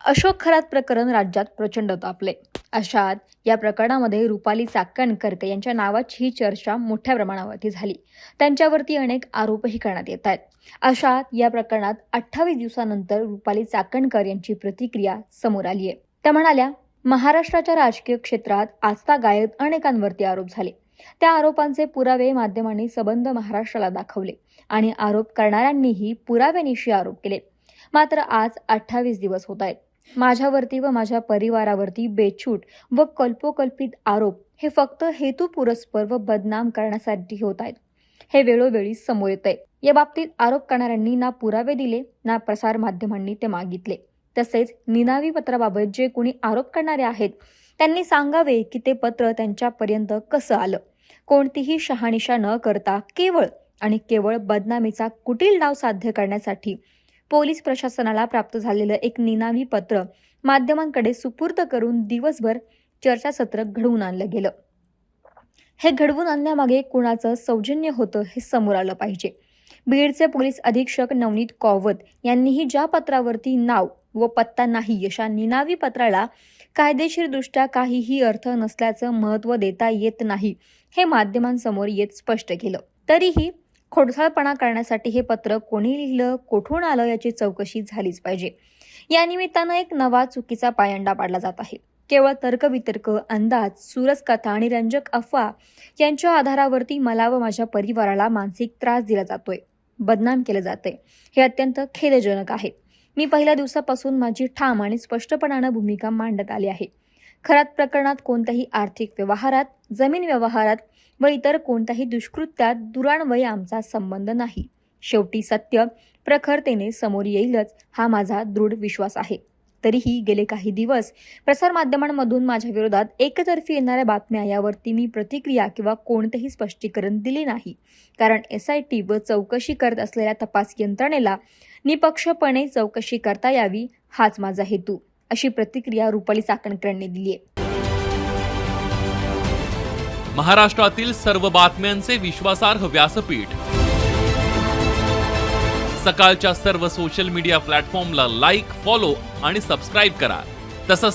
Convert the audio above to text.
अशोक खरात प्रकरण राज्यात प्रचंड तापले. अशात या प्रकरणामध्ये रुपाली चाकणकर यांच्या नावाची चर्चा मोठ्या प्रमाणावरती झाली. त्यांच्यावरती अनेक आरोपही करण्यात येत आहेत. अशात या प्रकरणात 28 दिवसानंतर रुपाली चाकणकर यांची प्रतिक्रिया समोर आली आहे. त्या म्हणाल्या, महाराष्ट्राच्या राजकीय क्षेत्रात आस्था गायब अनेकांवरती आरोप झाले. त्या आरोपांचे पुरावे माध्यमांनी सबंध महाराष्ट्राला दाखवले आणि आरोप करणाऱ्यांनीही पुराव्यानिशी आरोप केले. मात्र आज 28 दिवस होत आहेत. माझ्यावरती व माझ्या परिवारावरती बेछूट व कल्पोकल्पित आरोप हे फक्त हेतुपुरस्पर व बदनाम करण्यासाठी होत आहेत. हे वेळोवेळी समोर येत आहे. या बाबतीत आरोप करणाऱ्यांनी ना पुरावे दिले ना प्रसार माध्यमांनी ते मागितले. तसेच निनावी पत्राबाबत जे कोणी आरोप करणारे आहेत त्यांनी सांगावे की ते पत्र त्यांच्यापर्यंत कसं आलं. कोणतीही शहानिशा न करता केवळ आणि केवळ बदनामीचा कुटील डाव साध्य करण्यासाठी पोलीस प्रशासनाला प्राप्त झालेलं एक निनावी पत्र माध्यमांकडे सुपूर्द करून दिवसभर चर्चासत्र घडवून आणलं गेलं. हे घडवून आणण्यामागे कुणाचं सौजन्य होतं हे समोर आलं पाहिजे. बीडचे पोलीस अधीक्षक नवनीत कौवत यांनीही ज्या पत्रावरती नाव व पत्ता नाही अशा निनावी पत्राला कायदेशीरदृष्ट्या काहीही अर्थ नसल्याचं महत्त्व देता येत नाही हे माध्यमांसमोर येत स्पष्ट केलं. तरीही खोडसाळपणा करण्यासाठी हे पत्र कोणी लिहिलं, कुठून आलं याची चौकशी झालीच पाहिजे. या निमित्तानं एक नवा चुकीचा पायंडा पाडला जात आहे. केवळ तर्कवितर्क, अंदाज, सुरस कथा आणि रंजक अफवा यांच्या आधारावरती मला व माझ्या परिवाराला मानसिक त्रास दिला जातोय, बदनाम केलं जातंय. हे अत्यंत खेदजनक आहे. मी पहिल्या दिवसापासून माझी ठाम आणि स्पष्टपणानं भूमिका मांडत आली आहे. खरात प्रकरणात कोणत्याही आर्थिक व्यवहारात, जमीन व्यवहारात व इतर कोणत्याही दुष्कृत्यात दुरान्वये आमचा संबंध नाही. शेवटी सत्य प्रखरतेने समोर येईलच हा माझा दृढ विश्वास आहे. तरीही गेले काही दिवस प्रसारमाध्यमांमधून माझ्या विरोधात एकतर्फी येणाऱ्या बातम्या यावरती मी प्रतिक्रिया किंवा कोणतेही स्पष्टीकरण दिले नाही. कारण SIT व चौकशी करत असलेल्या तपास यंत्रणेला निपक्षपणे चौकशी करता यावी हाच माझा हेतू, अशी प्रतिक्रिया रुपाली चाकणकर यांनी दिली आहे. महाराष्ट्रातील सर्व बातम्यांचे विश्वासार्ह व्यासपीठ. सकाळच्या सर्व सोशल मीडिया प्लॅटफॉर्मला लाईक, फॉलो आणि सबस्क्राईब करा. तसंच